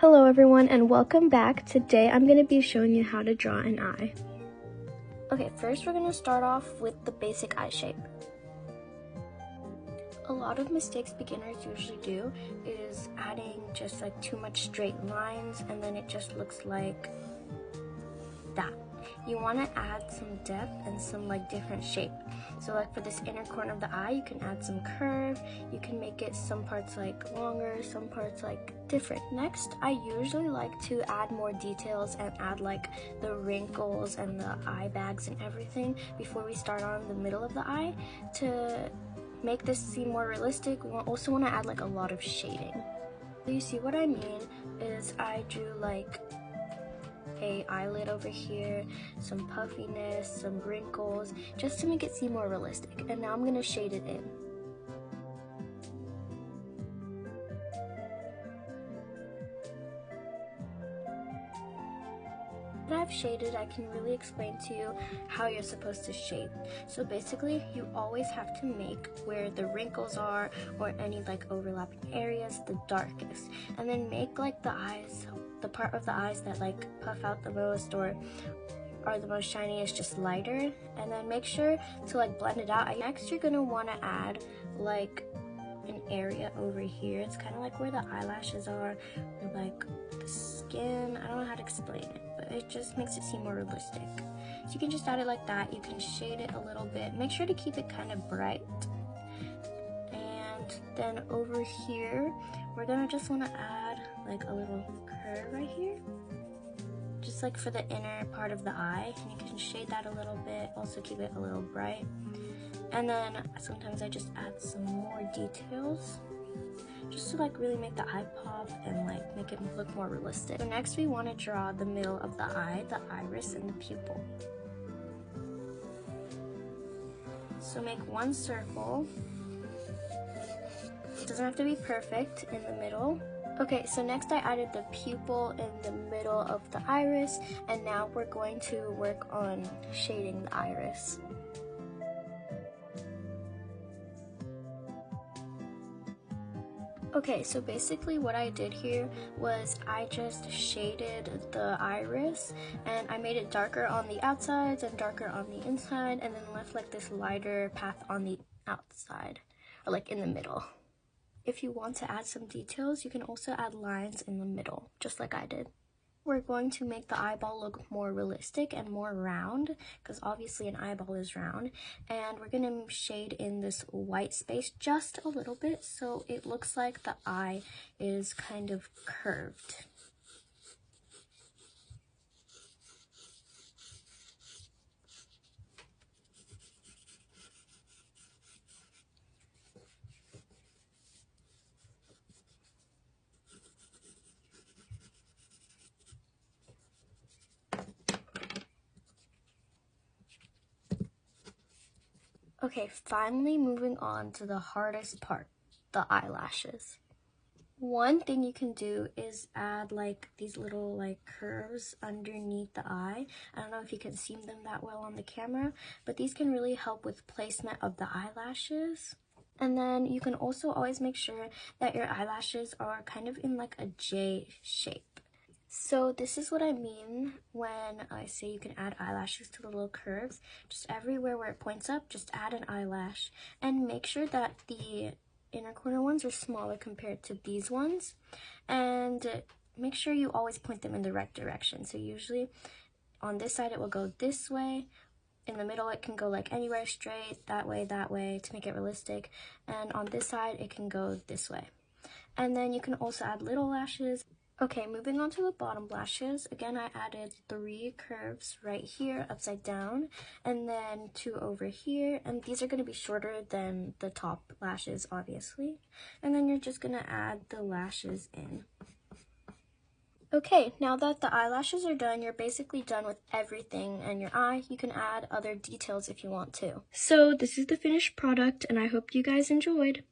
Hello everyone and welcome back. Today I'm going to be showing you how to draw an eye. Okay, first we're going to start off with the basic eye shape. A lot of mistakes beginners usually do is adding just like too much straight lines and then it just looks like that. You want to add some depth and some like different shape. So like for this inner corner of the eye, you can add some curve. You can make it some parts like longer, some parts like different. Next, I usually like to add more details and add like the wrinkles and the eye bags and everything before we start on the middle of the eye. To make this seem more realistic, we also want to add like a lot of shading. So you see what I mean is I drew like a eyelid over here, some puffiness, some wrinkles, just to make it seem more realistic. And now I'm going to shade it in. When I've shaded, I can really explain to you how you're supposed to shape. So basically, you always have to make where the wrinkles are or any like overlapping areas the darkest, and then make like the eyes, the part of the eyes that like puff out the most or are the most shiny is just lighter, and then make sure to like blend it out. Next, you're gonna want to add like an area over here. It's kind of like where the eyelashes are, or like the skin. I don't know how to explain it, but it just makes it seem more realistic. So you can just add it like that. You can shade it a little bit. Make sure to keep it kind of bright. And then over here, we're gonna just want to add like a little curve right here, just like for the inner part of the eye. And you can shade that a little bit, also keep it a little bright. And then sometimes I just add some more details just to like really make the eye pop and like make it look more realistic. So next we want to draw the middle of the eye, the iris and the pupil. So make one circle. It doesn't have to be perfect in the middle. Okay, so next I added the pupil in the middle of the iris, and now we're going to work on shading the iris. Okay, so basically what I did here was I just shaded the iris and I made it darker on the outsides and darker on the inside, and then left like this lighter path on the outside, or like in the middle. If you want to add some details, you can also add lines in the middle, just like I did. We're going to make the eyeball look more realistic and more round, because obviously an eyeball is round. And we're going to shade in this white space just a little bit so it looks like the eye is kind of curved. Okay, finally moving on to the hardest part, the eyelashes. One thing you can do is add like these little like curves underneath the eye. I don't know if you can see them that well on the camera, but these can really help with placement of the eyelashes. And then you can also always make sure that your eyelashes are kind of in like a J shape. So this is what I mean when I say you can add eyelashes to the little curves. Just everywhere where it points up, just add an eyelash, and make sure that the inner corner ones are smaller compared to these ones, and make sure you always point them in the right direction. So usually on this side it will go this way, in the middle it can go like anywhere straight, that way to make it realistic, and on this side it can go this way. And then you can also add little lashes. Okay, moving on to the bottom lashes. Again, I added 3 curves right here, upside down, and then 2 over here, and these are going to be shorter than the top lashes, obviously. And then you're just going to add the lashes in. Okay, now that the eyelashes are done, you're basically done with everything and your eye. You can add other details if you want to. So this is the finished product, and I hope you guys enjoyed.